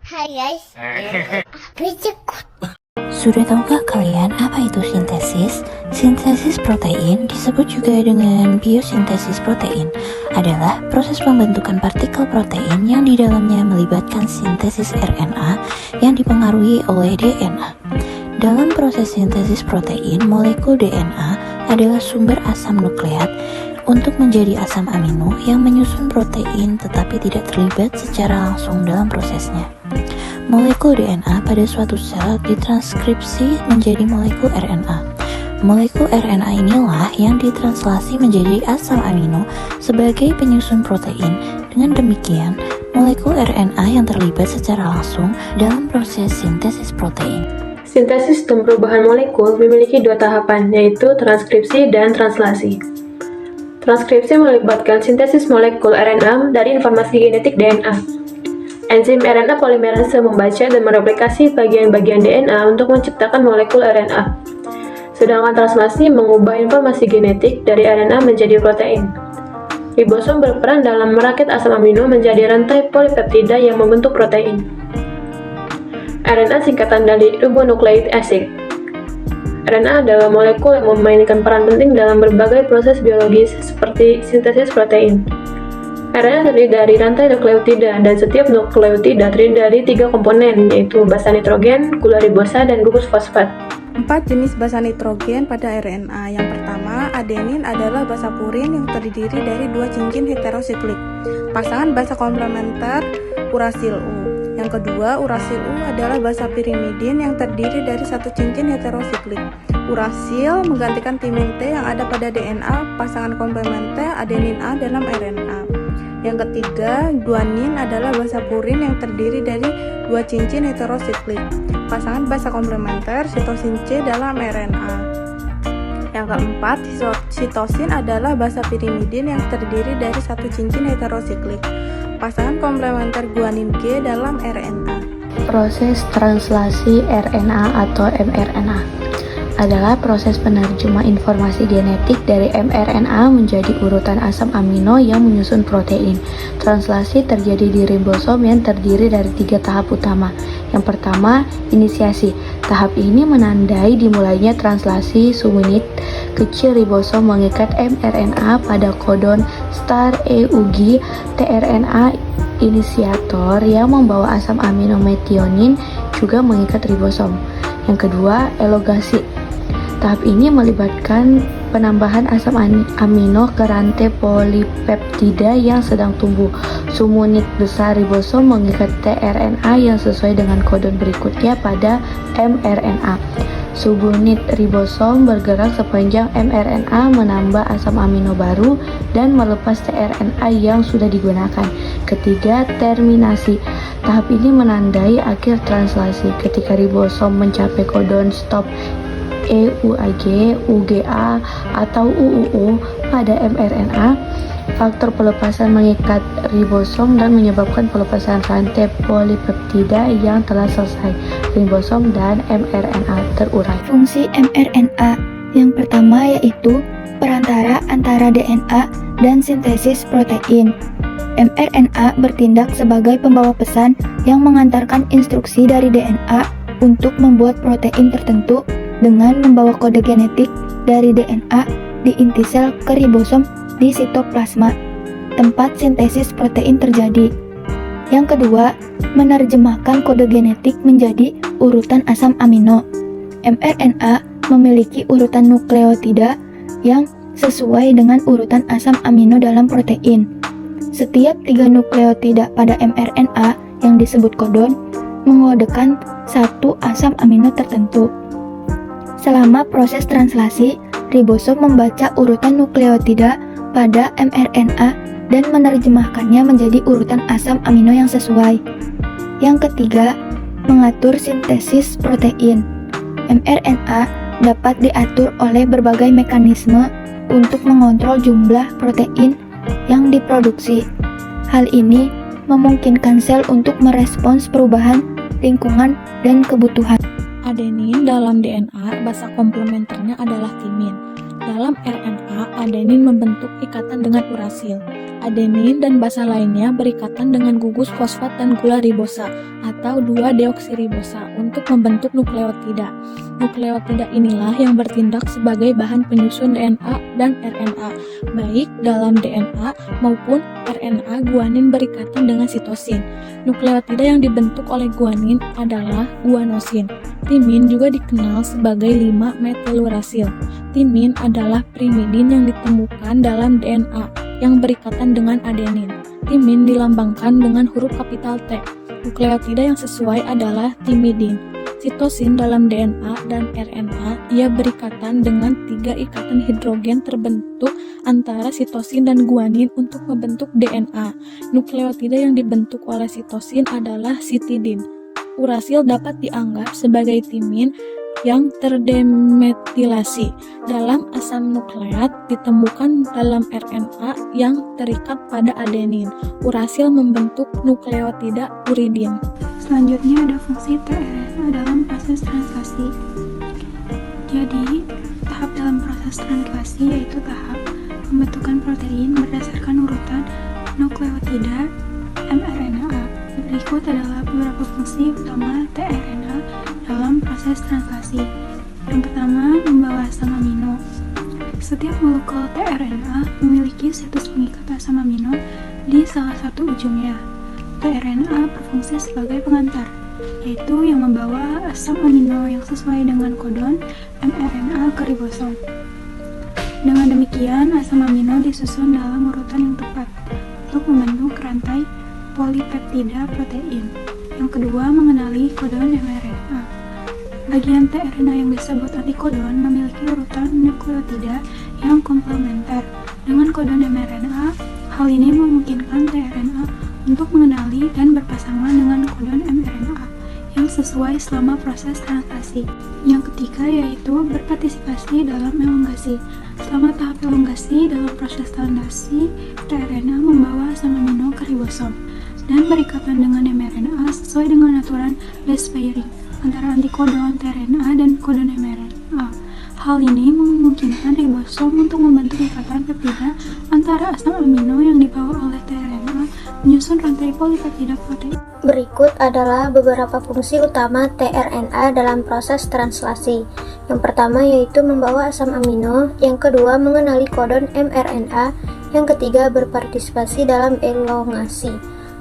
Hai guys. Berikut. Sudah tahukah kalian apa itu sintesis? Sintesis protein, disebut juga dengan biosintesis protein, adalah proses pembentukan partikel protein yang di dalamnya melibatkan sintesis RNA yang dipengaruhi oleh DNA. Dalam proses sintesis protein, molekul DNA adalah sumber asam nukleat untuk menjadi asam amino yang menyusun protein tetapi tidak terlibat secara langsung dalam prosesnya. Molekul DNA pada suatu sel ditranskripsi menjadi molekul RNA. Molekul RNA inilah yang ditranslasi menjadi asam amino sebagai penyusun protein. Dengan demikian, molekul RNA yang terlibat secara langsung dalam proses sintesis protein. Sintesis dan perubahan molekul memiliki dua tahapan, yaitu transkripsi dan translasi. Transkripsi melibatkan sintesis molekul RNA dari informasi genetik DNA. Enzim RNA polimerase membaca dan mereplikasi bagian-bagian DNA untuk menciptakan molekul RNA. Sedangkan translasi mengubah informasi genetik dari RNA menjadi protein. Ribosom berperan dalam merakit asam amino menjadi rantai polipeptida yang membentuk protein. RNA singkatan dari ribonucleic acid. RNA adalah molekul yang memainkan peran penting dalam berbagai proses biologis seperti sintesis protein. RNA terdiri dari rantai nukleotida, dan setiap nukleotida terdiri dari 3 komponen, yaitu basa nitrogen, gula ribosa, dan gugus fosfat. 4 jenis basa nitrogen pada RNA. Yang pertama, adenin adalah basa purin yang terdiri dari 2 cincin heterosiklik. Pasangan basa komplementer urasil U. Yang kedua, urasil U adalah basa pirimidin yang terdiri dari 1 cincin heterosiklik. Urasil menggantikan timin T yang ada pada DNA pasangan komplementer adenin A dalam RNA. Yang ketiga, guanin adalah basa purin yang terdiri dari 2 cincin heterosiklik. Pasangan basa komplementer sitosin C dalam RNA. Yang keempat, sitosin adalah basa pirimidin yang terdiri dari 1 cincin heterosiklik. Pasangan komplementer guanin G dalam RNA. Proses translasi RNA atau mRNA adalah proses penerjemah informasi genetik dari mRNA menjadi urutan asam amino yang menyusun protein. Translasi terjadi di ribosom yang terdiri dari 3 tahap utama. Yang pertama, inisiasi. Tahap ini menandai dimulainya translasi subunit kecil ribosom mengikat mRNA pada kodon star EUG tRNA inisiator yang membawa asam amino metionin juga mengikat ribosom. Yang kedua, elongasi. Tahap ini melibatkan penambahan asam amino ke rantai polipeptida yang sedang tumbuh. Subunit besar ribosom mengikat tRNA yang sesuai dengan kodon berikutnya pada mRNA. Subunit ribosom bergerak sepanjang mRNA menambah asam amino baru dan melepas tRNA yang sudah digunakan. Ketiga, terminasi. Tahap ini menandai akhir translasi ketika ribosom mencapai kodon stop EUAG, UGA, atau UUU pada mRNA. Faktor pelepasan mengikat ribosom dan menyebabkan pelepasan rantai polipeptida yang telah selesai. Ribosom dan mRNA terurai. Fungsi mRNA yang pertama yaitu perantara antara DNA dan sintesis protein. mRNA bertindak sebagai pembawa pesan yang mengantarkan instruksi dari DNA untuk membuat protein tertentu dengan membawa kode genetik dari DNA di inti sel ke ribosom di sitoplasma, tempat sintesis protein terjadi. Yang kedua, menerjemahkan kode genetik menjadi urutan asam amino. mRNA memiliki urutan nukleotida yang sesuai dengan urutan asam amino dalam protein. Setiap 3 nukleotida pada mRNA yang disebut kodon mengodekan 1 asam amino tertentu. Selama proses translasi, ribosom membaca urutan nukleotida pada mRNA dan menerjemahkannya menjadi urutan asam amino yang sesuai. Yang ketiga, mengatur sintesis protein. mRNA dapat diatur oleh berbagai mekanisme untuk mengontrol jumlah protein yang diproduksi. Hal ini memungkinkan sel untuk merespons perubahan lingkungan dan kebutuhan. Adenin dalam DNA, basa komplementernya adalah timin. Dalam RNA, adenin membentuk ikatan dengan urasil. Adenin dan basa lainnya berikatan dengan gugus fosfat dan gula ribosa atau 2-deoksiribosa untuk membentuk nukleotida. Nukleotida inilah yang bertindak sebagai bahan penyusun DNA dan RNA, baik dalam DNA maupun RNA. Guanin berikatan dengan sitosin. Nukleotida yang dibentuk oleh guanin adalah guanosin. Timin juga dikenal sebagai 5-metylurasil. Timin adalah pirimidin yang ditemukan dalam DNA yang berikatan dengan adenin. Timin dilambangkan dengan huruf kapital T. Nukleotida yang sesuai adalah timidin. Sitosin dalam DNA dan RNA, ia berikatan dengan 3 ikatan hidrogen terbentuk antara sitosin dan guanin untuk membentuk DNA. Nukleotida yang dibentuk oleh sitosin adalah sitidin. Urasil dapat dianggap sebagai timin yang terdemetilasi. Dalam asam nukleat ditemukan dalam RNA yang terikat pada adenin. Urasil membentuk nukleotida uridin. Selanjutnya ada fungsi tRNA dalam proses translasi. Jadi, tahap dalam proses translasi yaitu tahap pembentukan protein berdasarkan urutan nukleotida mRNA. Berikut adalah beberapa fungsi utama tRNA dalam proses translasi. Yang pertama, membawa asam amino. Setiap molekul tRNA memiliki situs pengikat asam amino di salah satu ujungnya. tRNA berfungsi sebagai pengantar, yaitu yang membawa asam amino yang sesuai dengan kodon mRNA ke ribosom. Dengan demikian, asam amino disusun dalam urutan yang tepat untuk membentuk rantai polipeptida protein. Yang kedua, mengenali kodon mRNA. Bagian tRNA yang disebut antikodon memiliki urutan nukleotida yang komplementer dengan kodon mRNA. Hal ini memungkinkan tRNA untuk mengenali dan berpasangan dengan kodon mRNA yang sesuai selama proses translasi. Yang ketiga yaitu berpartisipasi dalam elongasi. Selama tahap elongasi dalam proses translasi, tRNA membawa asam amino ke ribosom dan berikatan dengan mRNA sesuai dengan aturan base pairing antara antikodon tRNA dan kodon mRNA. Hal ini memungkinkan ribosom untuk membentuk ikatan peptida antara asam amino yang dibawa oleh tRNA menyusun rantai polipeptida protein. Berikut adalah beberapa fungsi utama tRNA dalam proses translasi. Yang pertama yaitu membawa asam amino, yang kedua mengenali kodon mRNA, yang ketiga berpartisipasi dalam elongasi.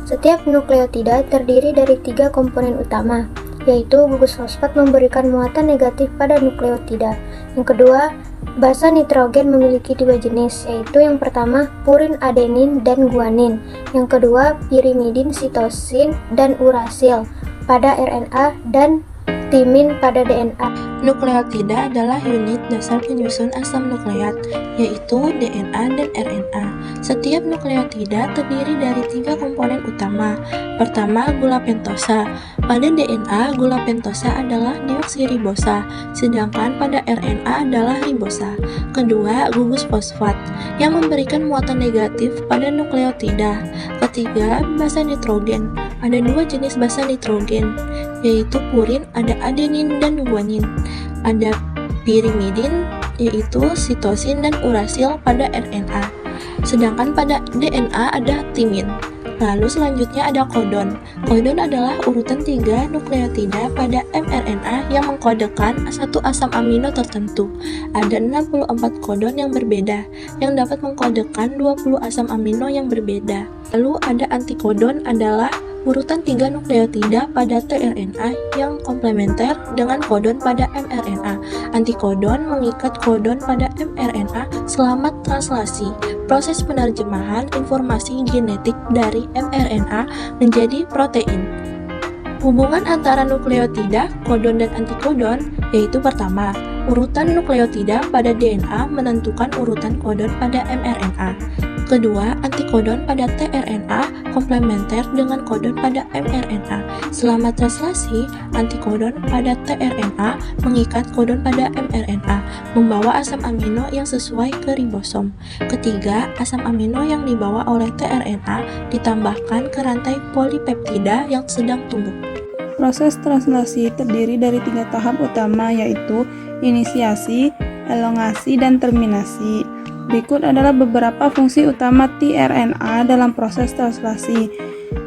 Setiap nukleotida terdiri dari 3 komponen utama, yaitu gugus fosfat memberikan muatan negatif pada nukleotida. Yang kedua, basa nitrogen memiliki 2 jenis, yaitu yang pertama purin adenin dan guanin, yang kedua pirimidin sitosin dan urasil pada RNA dan timin pada DNA. Nukleotida adalah unit dasar penyusun asam nukleat, yaitu DNA dan RNA. Setiap nukleotida terdiri dari 3 komponen utama. Pertama, gula pentosa. Pada DNA, gula pentosa adalah deoksiribosa, sedangkan pada RNA adalah ribosa. Kedua, gugus fosfat, yang memberikan muatan negatif pada nukleotida. Ketiga, basa nitrogen. Ada 2 jenis basa nitrogen, yaitu purin, ada adenin dan guanin. Ada pirimidin, yaitu sitosin dan urasil pada RNA. Sedangkan pada DNA ada timin. Lalu selanjutnya ada kodon. Kodon adalah urutan 3 nukleotida pada mRNA yang mengkodekan satu asam amino tertentu. Ada 64 kodon yang berbeda, yang dapat mengkodekan 20 asam amino yang berbeda. Lalu ada antikodon adalah urutan 3 nukleotida pada tRNA yang komplementer dengan kodon pada mRNA. Antikodon mengikat kodon pada mRNA selama translasi, proses penerjemahan informasi genetik dari mRNA menjadi protein. Hubungan antara nukleotida, kodon dan antikodon yaitu pertama, urutan nukleotida pada DNA menentukan urutan kodon pada mRNA. Kedua, antikodon pada tRNA komplementer dengan kodon pada mRNA. Selama translasi, antikodon pada tRNA mengikat kodon pada mRNA, membawa asam amino yang sesuai ke ribosom. Ketiga, asam amino yang dibawa oleh tRNA ditambahkan ke rantai polipeptida yang sedang tumbuh. Proses translasi terdiri dari 3 tahap utama yaitu inisiasi, elongasi, dan terminasi. Berikut adalah beberapa fungsi utama tRNA dalam proses translasi.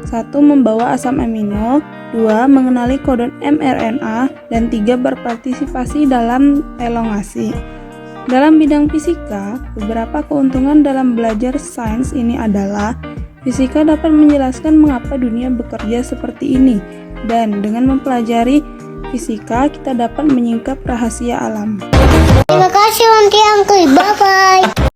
1. Membawa asam amino. 2. Mengenali kodon mRNA. Dan 3. Berpartisipasi dalam elongasi. Dalam bidang fisika, beberapa keuntungan dalam belajar sains ini adalah fisika dapat menjelaskan mengapa dunia bekerja seperti ini, dan dengan mempelajari fisika kita dapat menyingkap rahasia alam. Terima kasih Unti Angkri, bye-bye.